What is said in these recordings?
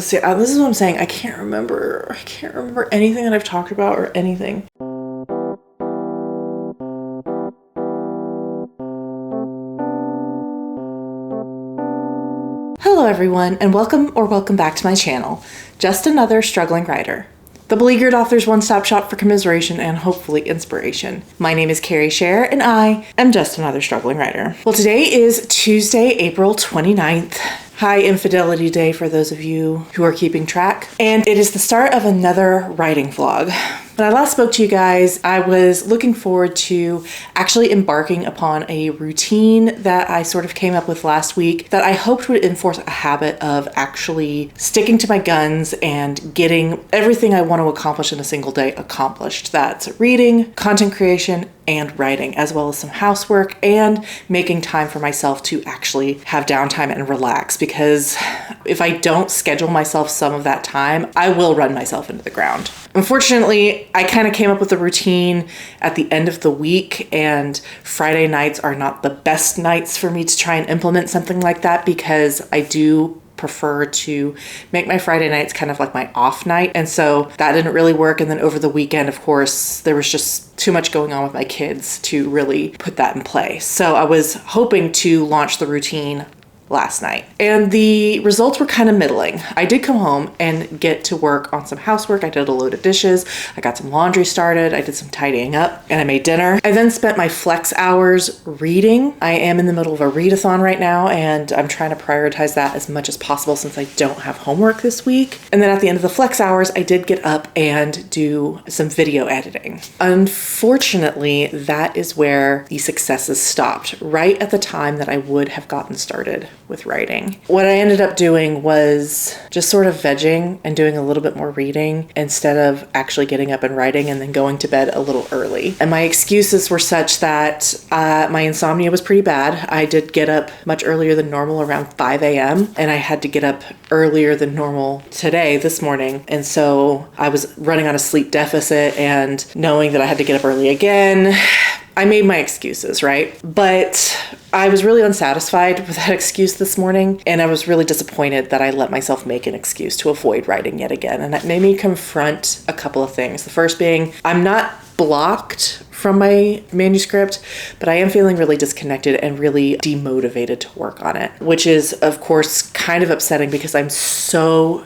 See, this is what I'm saying. I can't remember anything that I've talked about or anything. Hello everyone, and welcome back to my channel. Just another struggling writer. The Beleaguered Author's one-stop shop for commiseration and hopefully inspiration. My name is Carrie Scher, and I am just another struggling writer. Well, today is Tuesday, April 29th. High Infidelity Day for those of you who are keeping track. And it is the start of another writing vlog. When I last spoke to you guys, I was looking forward to actually embarking upon a routine that I sort of came up with last week that I hoped would enforce a habit of actually sticking to my guns and getting everything I want to accomplish in a single day accomplished. That's reading, content creation, and writing, as well as some housework and making time for myself to actually have downtime and relax. Because if I don't schedule myself some of that time, I will run myself into the ground. Unfortunately, I kind of came up with a routine at the end of the week, and Friday nights are not the best nights for me to try and implement something like that because I do prefer to make my Friday nights kind of like my off night. And so that didn't really work. And then over the weekend, of course, there was just too much going on with my kids to really put that in place. So I was hoping to launch the routine last night, and the results were kind of middling. I did come home and get to work on some housework. I did a load of dishes. I got some laundry started. I did some tidying up, and I made dinner. I then spent my flex hours reading. I am in the middle of a readathon right now, and I'm trying to prioritize that as much as possible since I don't have homework this week. And then at the end of the flex hours, I did get up and do some video editing. Unfortunately, that is where the successes stopped, right at the time that I would have gotten started with writing. What I ended up doing was just sort of vegging and doing a little bit more reading instead of actually getting up and writing, and then going to bed a little early. And my excuses were such that my insomnia was pretty bad. I did get up much earlier than normal, around 5 a.m. and I had to get up earlier than normal this morning. And so I was running on a sleep deficit, and knowing that I had to get up early again, I made my excuses, right? But I was really unsatisfied with that excuse this morning, and I was really disappointed that I let myself make an excuse to avoid writing yet again. And that made me confront a couple of things. The first being, I'm not blocked from my manuscript, but I am feeling really disconnected and really demotivated to work on it, which is, of course, kind of upsetting because I'm so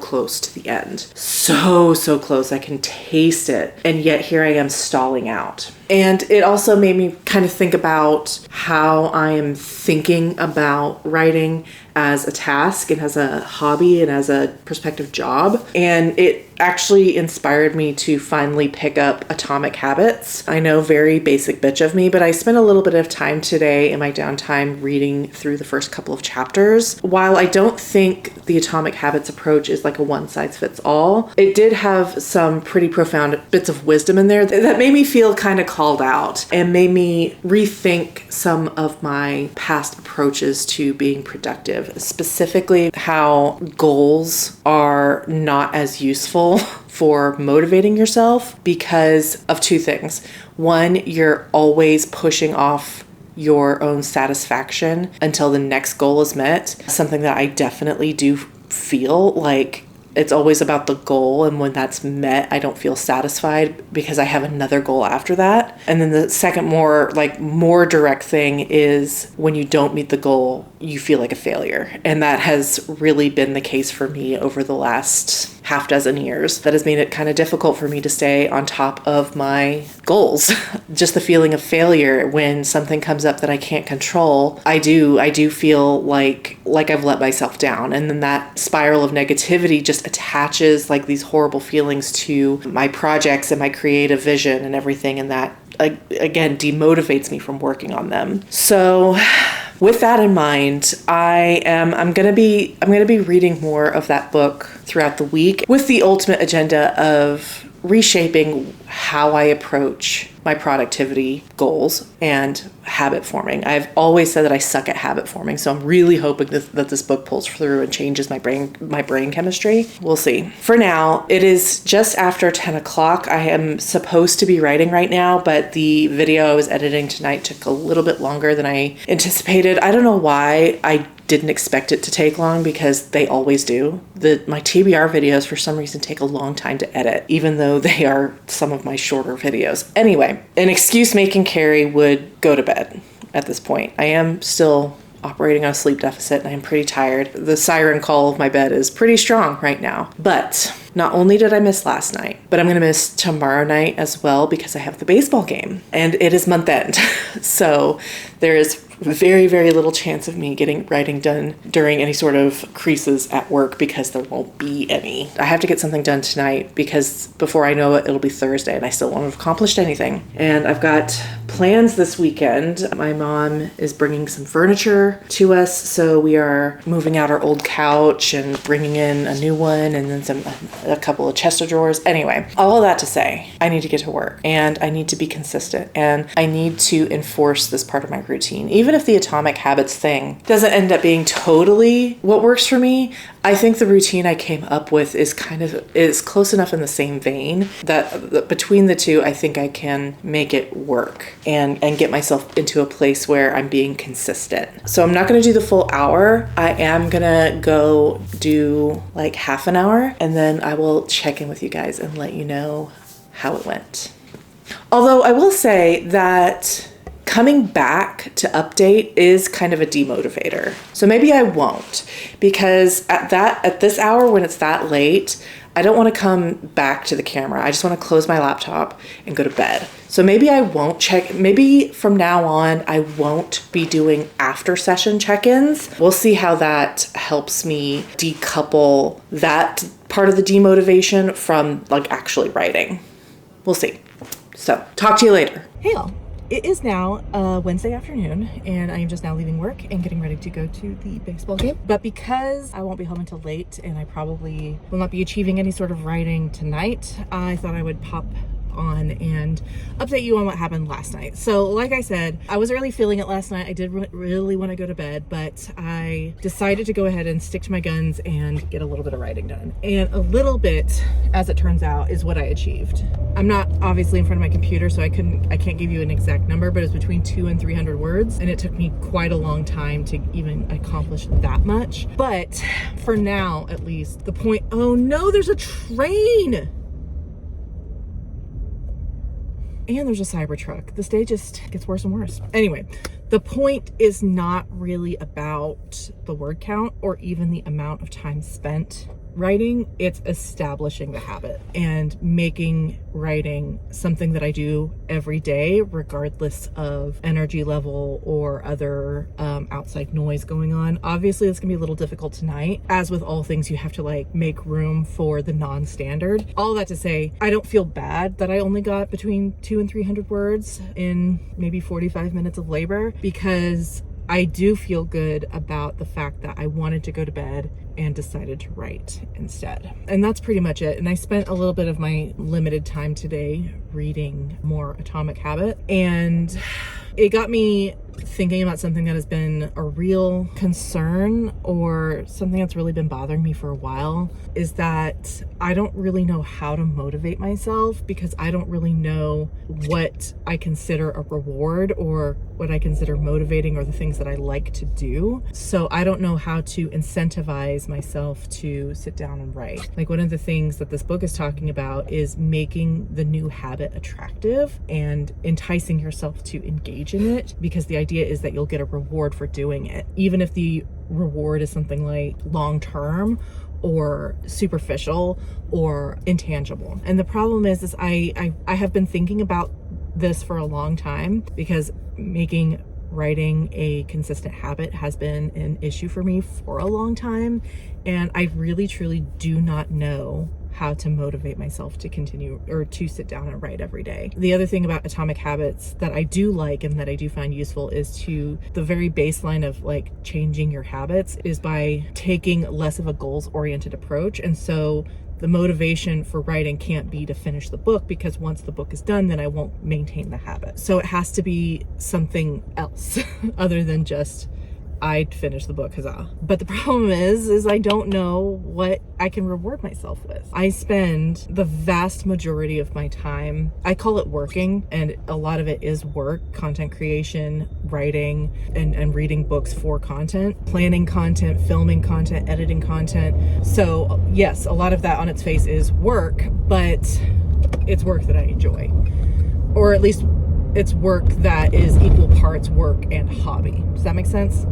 close to the end. So close. I can taste it. And yet here I am stalling out. And it also made me kind of think about how I am thinking about writing as a task and as a hobby and as a prospective job. And it actually inspired me to finally pick up Atomic Habits. I know, very basic bitch of me, but I spent a little bit of time today in my downtime reading through the first couple of chapters. While I don't think the Atomic Habits approach is like a one-size-fits-all, it did have some pretty profound bits of wisdom in there that made me feel kind of called out and made me rethink some of my past approaches to being productive, specifically how goals are not as useful for motivating yourself because of two things. One, you're always pushing off your own satisfaction until the next goal is met. Something that I definitely do feel like it's always about the goal, and when that's met, I don't feel satisfied because I have another goal after that. And then the second more direct thing is when you don't meet the goal, you feel like a failure. And that has really been the case for me over the last half dozen years. That has made it kind of difficult for me to stay on top of my goals. Just the feeling of failure when something comes up that I can't control, I do feel like I've let myself down. And then that spiral of negativity just attaches like these horrible feelings to my projects and my creative vision and everything. And that, again, demotivates me from working on them. So with that in mind, I'm gonna be reading more of that book throughout the week with the ultimate agenda of reshaping how I approach my productivity goals and habit forming. I've always said that I suck at habit forming, so I'm really hoping that this book pulls through and changes my brain chemistry. We'll see. For now, it is just after 10 o'clock. I am supposed to be writing right now, but the video I was editing tonight took a little bit longer than I anticipated. I don't know why. I didn't expect it to take long because they always do. My TBR videos for some reason take a long time to edit, even though they are some of my shorter videos. Anyway, an excuse making Carrie would go to bed at this point. I am still operating on a sleep deficit and I'm pretty tired. The siren call of my bed is pretty strong right now. But not only did I miss last night, but I'm going to miss tomorrow night as well because I have the baseball game and it is month end. So there is very, very little chance of me getting writing done during any sort of creases at work because there won't be any. I have to get something done tonight because before I know it, it'll be Thursday and I still won't have accomplished anything. And I've got plans this weekend. My mom is bringing some furniture to us. So we are moving out our old couch and bringing in a new one and then a couple of chest of drawers. Anyway, all of that to say, I need to get to work and I need to be consistent and I need to enforce this part of my routine. Even if the atomic habits thing doesn't end up being totally what works for me, I think the routine I came up with is close enough in the same vein that between the two, I think I can make it work and get myself into a place where I'm being consistent. So I'm not going to do the full hour. I am going to go do like half an hour and then I will check in with you guys and let you know how it went. Although I will say that coming back to update is kind of a demotivator. So maybe I won't, because at this hour when it's that late, I don't want to come back to the camera. I just want to close my laptop and go to bed. So maybe I won't check. Maybe from now on, I won't be doing after session check-ins. We'll see how that helps me decouple that part of the demotivation from like actually writing. We'll see. So talk to you later. Hey y'all. It is now Wednesday afternoon and I am just now leaving work and getting ready to go to the baseball game. But because I won't be home until late and I probably will not be achieving any sort of writing tonight, I thought I would pop on and update you on what happened last night. So like I said, I wasn't really feeling it last night. I did really want to go to bed, but I decided to go ahead and stick to my guns and get a little bit of writing done. And a little bit, as it turns out, is what I achieved. I'm not obviously in front of my computer, so I can't give you an exact number, but it's between 200 and 300 words. And it took me quite a long time to even accomplish that much. But for now, at least, the point, oh no, there's a train! And there's a Cybertruck. This day just gets worse and worse. Anyway, the point is not really about the word count or even the amount of time spent writing. It's establishing the habit and making writing something that I do every day, regardless of energy level or other outside noise going on. Obviously, it's gonna be a little difficult tonight. As with all things, you have to like make room for the non-standard. All that to say, I don't feel bad that I only got between 200 and 300 words in maybe 45 minutes of labor, because I do feel good about the fact that I wanted to go to bed and decided to write instead. And that's pretty much it. And I spent a little bit of my limited time today reading more Atomic Habit, and it got me thinking about something that has been a real concern, or something that's really been bothering me for a while, is that I don't really know how to motivate myself, because I don't really know what I consider a reward or what I consider motivating, or the things that I like to do. So I don't know how to incentivize myself to sit down and write. Like, one of the things that this book is talking about is making the new habit attractive and enticing yourself to engage in it, because the idea is that you'll get a reward for doing it, even if the reward is something like long-term or superficial or intangible. And the problem is I have been thinking about this for a long time, because making writing a consistent habit has been an issue for me for a long time, and I really truly do not know how to motivate myself to continue or to sit down and write every day. The other thing about Atomic Habits that I do like and that I do find useful is to the very baseline of like changing your habits is by taking less of a goals-oriented approach. And so the motivation for writing can't be to finish the book, because once the book is done, then I won't maintain the habit. So it has to be something else other than just I'd finish the book, huzzah. But the problem is I don't know what I can reward myself with. I spend the vast majority of my time, I call it working, and a lot of it is work, content creation, writing, and reading books for content, planning content, filming content, editing content. So yes, a lot of that on its face is work, but it's work that I enjoy. Or at least it's work that is equal parts work and hobby. Does that make sense?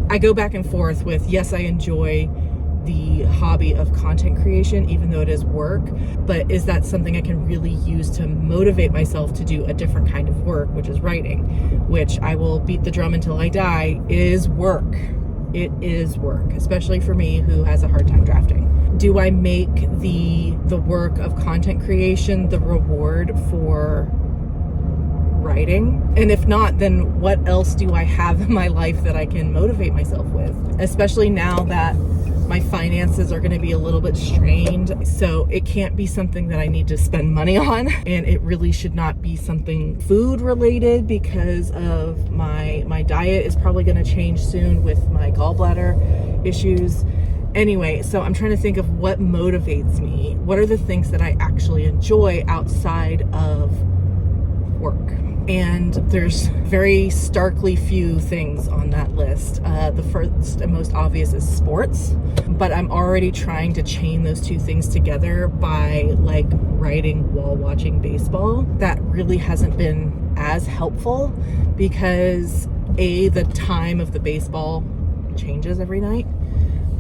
I go back and forth with, yes, I enjoy the hobby of content creation, even though it is work, but is that something I can really use to motivate myself to do a different kind of work, which is writing, which I will beat the drum until I die, is work. It is work, especially for me who has a hard time drafting. Do I make the work of content creation the reward for writing? And if not, then what else do I have in my life that I can motivate myself with? Especially now that my finances are going to be a little bit strained. So it can't be something that I need to spend money on. And it really should not be something food related, because of my diet is probably going to change soon with my gallbladder issues. Anyway, so I'm trying to think of what motivates me. What are the things that I actually enjoy outside of work? And there's very starkly few things on that list. The first and most obvious is sports, but I'm already trying to chain those two things together by like writing while watching baseball. That really hasn't been as helpful because the time of the baseball changes every night,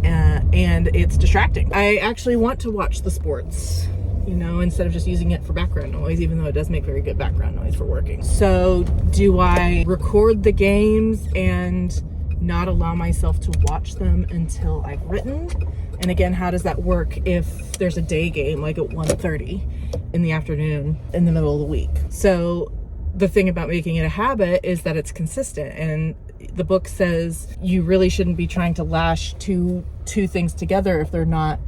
and it's distracting. I actually want to watch the sports, instead of just using it for background noise, even though it does make very good background noise for working. So do I record the games and not allow myself to watch them until I've written? And again, how does that work if there's a day game like at 1:30 in the afternoon in the middle of the week? So the thing about making it a habit is that it's consistent, and the book says you really shouldn't be trying to lash two things together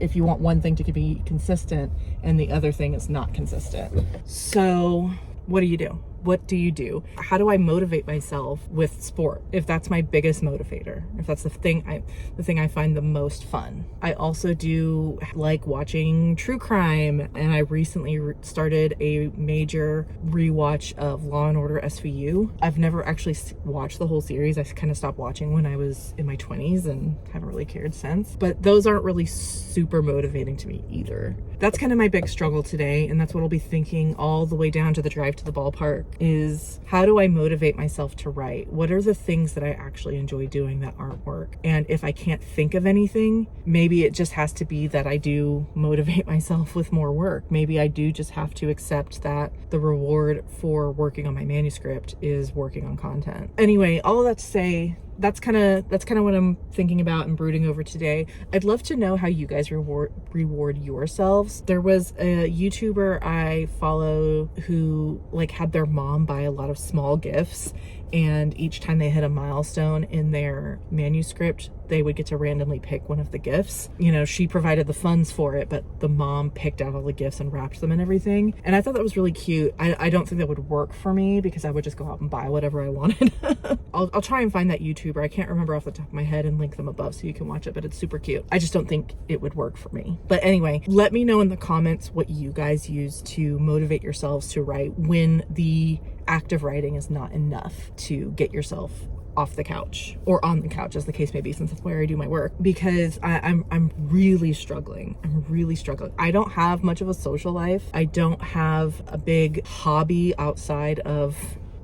if you want one thing to be consistent and the other thing is not consistent. So what do you do? What do you do? How do I motivate myself with sport if that's my biggest motivator? If that's the thing I find the most fun. I also do like watching true crime, and I recently started a major rewatch of Law & Order SVU. I've never actually watched the whole series. I kind of stopped watching when I was in my 20s and haven't really cared since. But those aren't really super motivating to me either. That's kind of my big struggle today, and that's what I'll be thinking all the way down to the drive to the ballpark, is how do I motivate myself to write? What are the things that I actually enjoy doing that aren't work? And if I can't think of anything, maybe it just has to be that I do motivate myself with more work. Maybe I do just have to accept that the reward for working on my manuscript is working on content. Anyway, all of that to say, that's kind of what I'm thinking about and brooding over today. I'd love to know how you guys reward yourselves. There was a YouTuber I follow who had their mom buy a lot of small gifts, and each time they hit a milestone in their manuscript, they would get to randomly pick one of the gifts. She provided the funds for it, but the mom picked out all the gifts and wrapped them and everything. And I thought that was really cute. I don't think that would work for me because I would just go out and buy whatever I wanted. I'll try and find that YouTuber. I can't remember off the top of my head and link them above so you can watch it, but it's super cute. I just don't think it would work for me. But anyway, let me know in the comments what you guys use to motivate yourselves to write when the act of writing is not enough to get yourself off the couch, or on the couch as the case may be, since that's where I do my work, because I'm really struggling. I don't have much of a social life. I don't have a big hobby outside of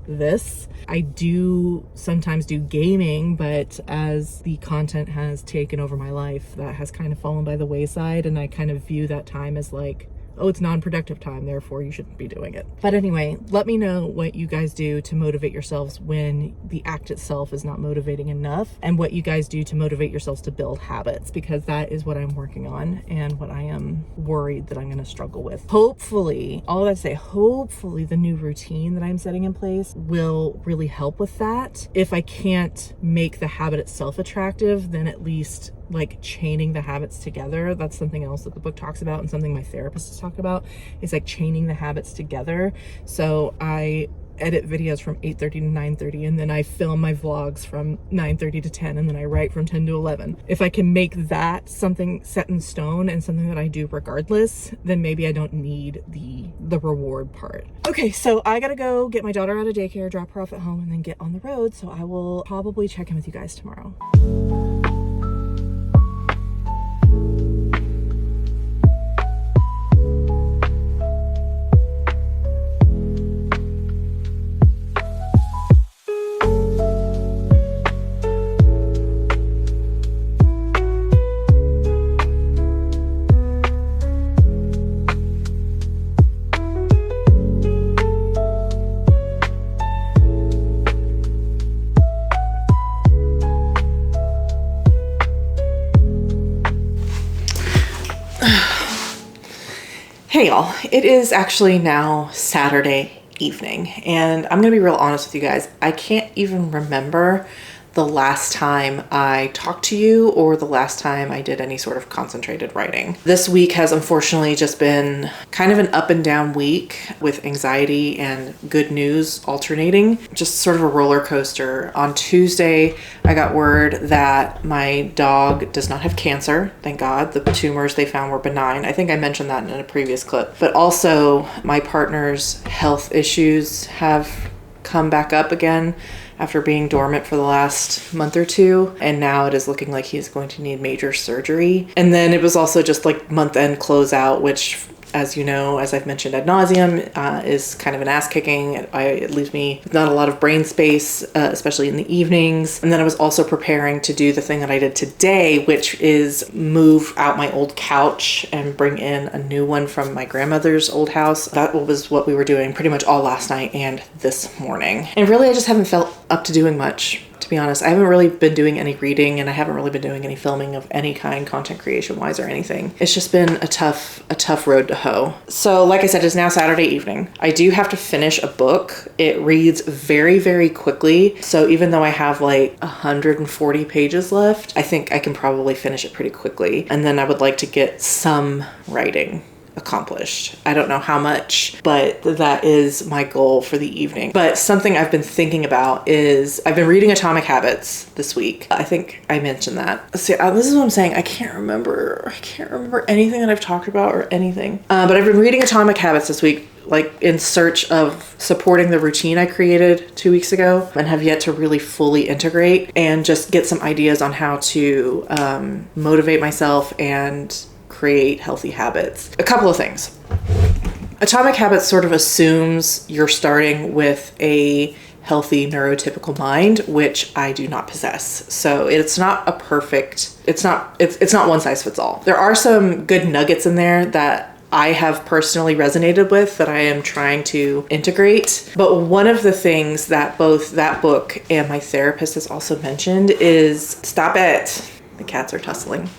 this. I do sometimes do gaming, but as the content has taken over my life, that has kind of fallen by the wayside, and I kind of view that time as oh, it's non-productive time, therefore you shouldn't be doing it. But anyway, let me know what you guys do to motivate yourselves when the act itself is not motivating enough, and what you guys do to motivate yourselves to build habits, because that is what I'm working on and what I am worried that I'm going to struggle with. Hopefully, all that to say, hopefully the new routine that I'm setting in place will really help with that. If I can't make the habit itself attractive, then at least chaining the habits together. That's something else that the book talks about, and something my therapist has talked about, is chaining the habits together. So I edit videos from 8:30 to 9:30, and then I film my vlogs from 9:30 to 10, and then I write from 10 to 11. If I can make that something set in stone and something that I do regardless, then maybe I don't need the reward part. Okay, so I gotta go get my daughter out of daycare, drop her off at home, and then get on the road. So I will probably check in with you guys tomorrow. Hey y'all, it is actually now Saturday evening, and I'm gonna be real honest with you guys. I can't even remember the last time I talked to you or the last time I did any sort of concentrated writing. This week has unfortunately just been kind of an up and down week with anxiety and good news alternating. Just sort of a roller coaster. On Tuesday, I got word that my dog does not have cancer, thank God. The tumors they found were benign. I think I mentioned that in a previous clip. But also my partner's health issues have come back up again after being dormant for the last month or two, and now it is looking like he's going to need major surgery. And then it was also just like month-end closeout, which, as you know, as I've mentioned ad nauseum, is kind of an ass kicking. It leaves me with not a lot of brain space, especially in the evenings. And then I was also preparing to do the thing that I did today, which is move out my old couch and bring in a new one from my grandmother's old house. That was what we were doing pretty much all last night and this morning. And really, I just haven't felt up to doing much. To be honest, I haven't really been doing any reading, and I haven't really been doing any filming of any kind, content creation wise or anything. It's just been a tough road to hoe. So like I said, it's now Saturday evening. I do have to finish a book. It reads very, very quickly. So even though I have like 140 pages left, I think I can probably finish it pretty quickly. And then I would like to get some writing accomplished. I don't know how much, but that is my goal for the evening. But something I've been thinking about is I've been reading Atomic Habits this week. I think I mentioned that. See, this is what I'm saying. I can't remember anything that I've talked about or anything. But I've been reading Atomic Habits this week, like in search of supporting the routine I created 2 weeks ago and have yet to really fully integrate and just get some ideas on how to motivate myself and create healthy habits. A couple of things. Atomic Habits sort of assumes you're starting with a healthy neurotypical mind, which I do not possess. So it's not one size fits all. There are some good nuggets in there that I have personally resonated with that I am trying to integrate. But one of the things that both that book and my therapist has also mentioned is, stop it, the cats are tussling,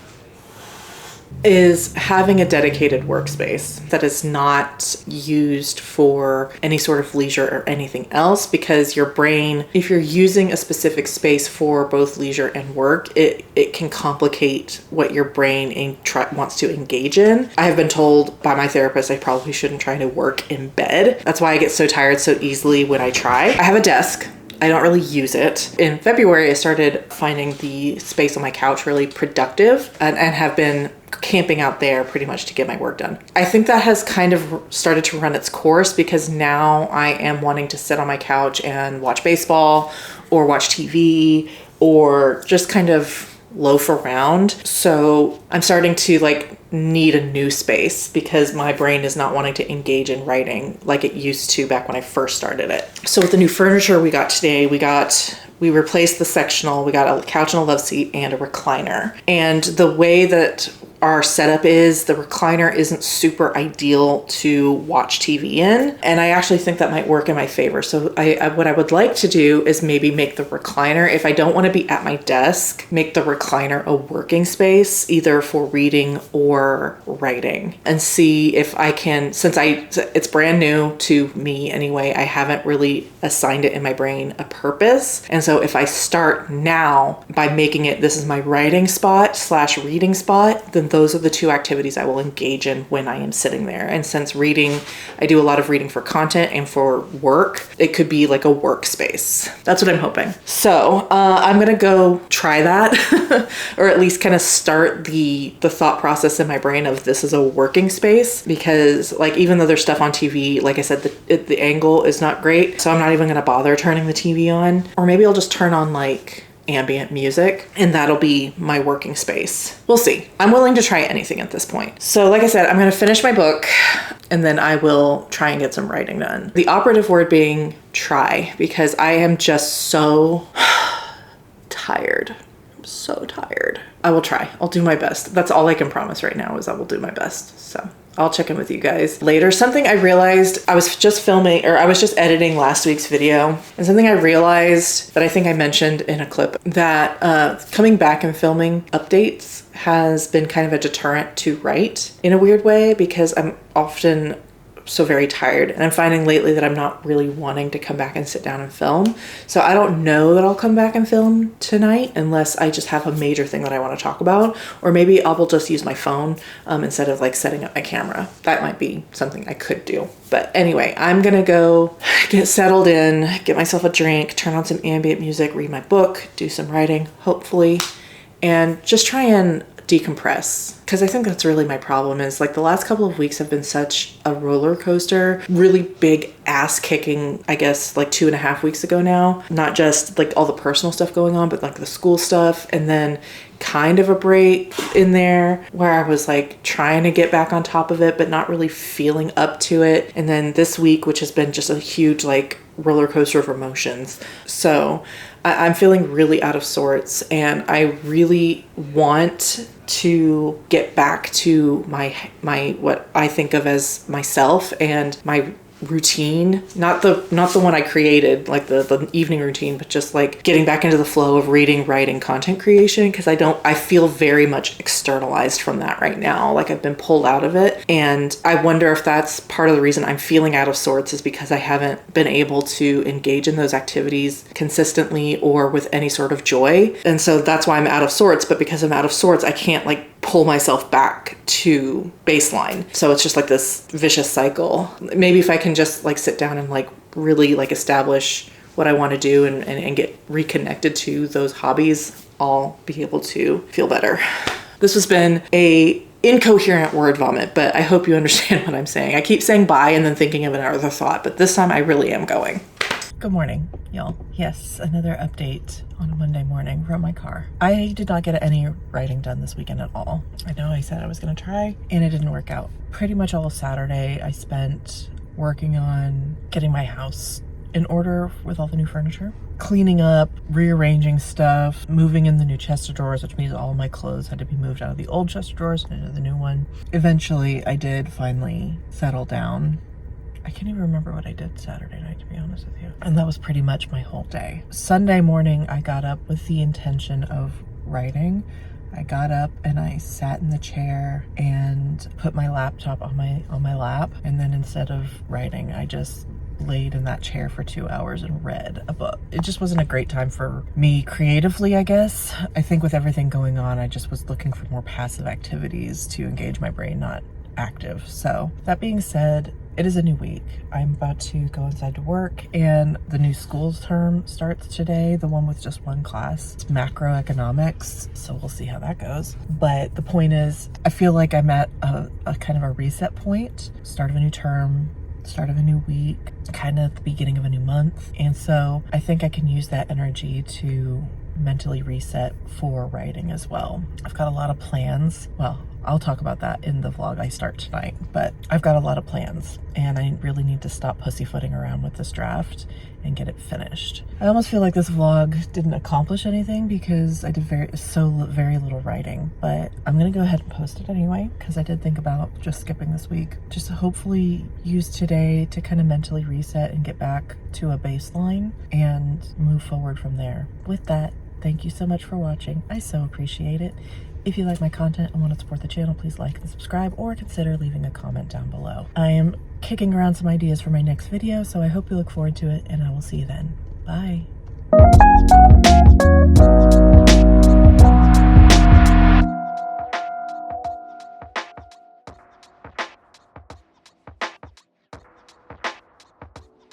is having a dedicated workspace that is not used for any sort of leisure or anything else, because your brain, if you're using a specific space for both leisure and work, it can complicate what your brain wants to engage in. I have been told by my therapist I probably shouldn't try to work in bed. That's why I get so tired so easily when I try. I have a desk. I don't really use it. In February, I started finding the space on my couch really productive and have been camping out there pretty much to get my work done. I think that has kind of started to run its course, because now I am wanting to sit on my couch and watch baseball or watch TV or just kind of loaf around. So I'm starting to need a new space, because my brain is not wanting to engage in writing like it used to back when I first started it. So with the new furniture we got today, we replaced the sectional. We got a couch and a love seat and a recliner. And the way that our setup is, the recliner isn't super ideal to watch TV in. And I actually think that might work in my favor. So what I would like to do is maybe make the recliner, if I don't want to be at my desk, make the recliner a working space, either for reading or writing, and see if I can, since it's brand new to me anyway, I haven't really assigned it in my brain a purpose. And so if I start now by making it, this is my writing spot / reading spot, then then those are the two activities I will engage in when I am sitting there. And since reading, I do a lot of reading for content and for work, it could be like a workspace. That's what I'm hoping. So I'm gonna go try that or at least kind of start the thought process in my brain of this is a working space, because like even though there's stuff on TV, like I said, the angle is not great. So I'm not even gonna bother turning the TV on, or maybe I'll just turn on like ambient music and that'll be my working space. We'll see. I'm willing to try anything at this point. So like I said, I'm going to finish my book and then I will try and get some writing done. The operative word being try, because I am just so tired. I'm so tired. I will try. I'll do my best. That's all I can promise right now is I will do my best. So I'll check in with you guys later. Something I realized, I was just editing last week's video, and something I realized that I think I mentioned in a clip, that coming back and filming updates has been kind of a deterrent to write in a weird way, because I'm often so very tired, and I'm finding lately that I'm not really wanting to come back and sit down and film. So I don't know that I'll come back and film tonight unless I just have a major thing that I want to talk about, or maybe I will just use my phone instead of like setting up my camera. That might be something I could do. But anyway, I'm gonna go get settled in, get myself a drink, turn on some ambient music, read my book, do some writing, hopefully, and just try and decompress, because I think that's really my problem. Is like the last couple of weeks have been such a roller coaster, really big ass kicking, I guess like 2.5 weeks ago now, not just like all the personal stuff going on, but like the school stuff, and then kind of a break in there where I was like trying to get back on top of it but not really feeling up to it, and then this week, which has been just a huge like roller coaster of emotions. So I'm feeling really out of sorts, and I really want to get back to my what I think of as myself and my routine, not the one I created, like the evening routine, but just like getting back into the flow of reading, writing, content creation, because I feel very much externalized from that right now. Like I've been pulled out of it, and I wonder if that's part of the reason I'm feeling out of sorts, is because I haven't been able to engage in those activities consistently or with any sort of joy. And so that's why I'm out of sorts, but because I'm out of sorts, I can't like pull myself back to baseline. So it's just like this vicious cycle. Maybe if I can just like sit down and like really like establish what I want to do and get reconnected to those hobbies, I'll be able to feel better. This has been a incoherent word vomit, but I hope you understand what I'm saying. I keep saying bye and then thinking of another thought, but this time I really am going. Good morning, y'all. Yes, another update on a Monday morning from my car. I did not get any writing done this weekend at all. I know I said I was going to try, and it didn't work out. Pretty much all of Saturday I spent working on getting my house in order with all the new furniture, cleaning up, rearranging stuff, moving in the new chest of drawers, which means all of my clothes had to be moved out of the old chest of drawers into the new one. Eventually, I did finally settle down. I can't even remember what I did Saturday night, to be honest with you. And that was pretty much my whole day. Sunday morning, I got up with the intention of writing. I got up and I sat in the chair and put my laptop on my lap. And then instead of writing, I just laid in that chair for 2 hours and read a book. It just wasn't a great time for me creatively, I guess. I think with everything going on, I just was looking for more passive activities to engage my brain, not active. So that being said, it is a new week. I'm about to go inside to work, and the new school's term starts today, the one with just one class. It's macroeconomics, so we'll see how that goes. But the point is, I feel like I'm at a kind of a reset point, start of a new term, start of a new week, kind of the beginning of a new month. And so I think I can use that energy to mentally reset for writing as well. I've got a lot of plans. Well, I'll talk about that in the vlog I start tonight, but I've got a lot of plans, and I really need to stop pussyfooting around with this draft and get it finished. I almost feel like this vlog didn't accomplish anything because I did very little writing, but I'm gonna go ahead and post it anyway because I did think about just skipping this week. Just to hopefully use today to kind of mentally reset and get back to a baseline and move forward from there. With that, thank you so much for watching. I so appreciate it. If you like my content and want to support the channel, please like and subscribe, or consider leaving a comment down below. I am kicking around some ideas for my next video, so I hope you look forward to it, and I will see you then. Bye.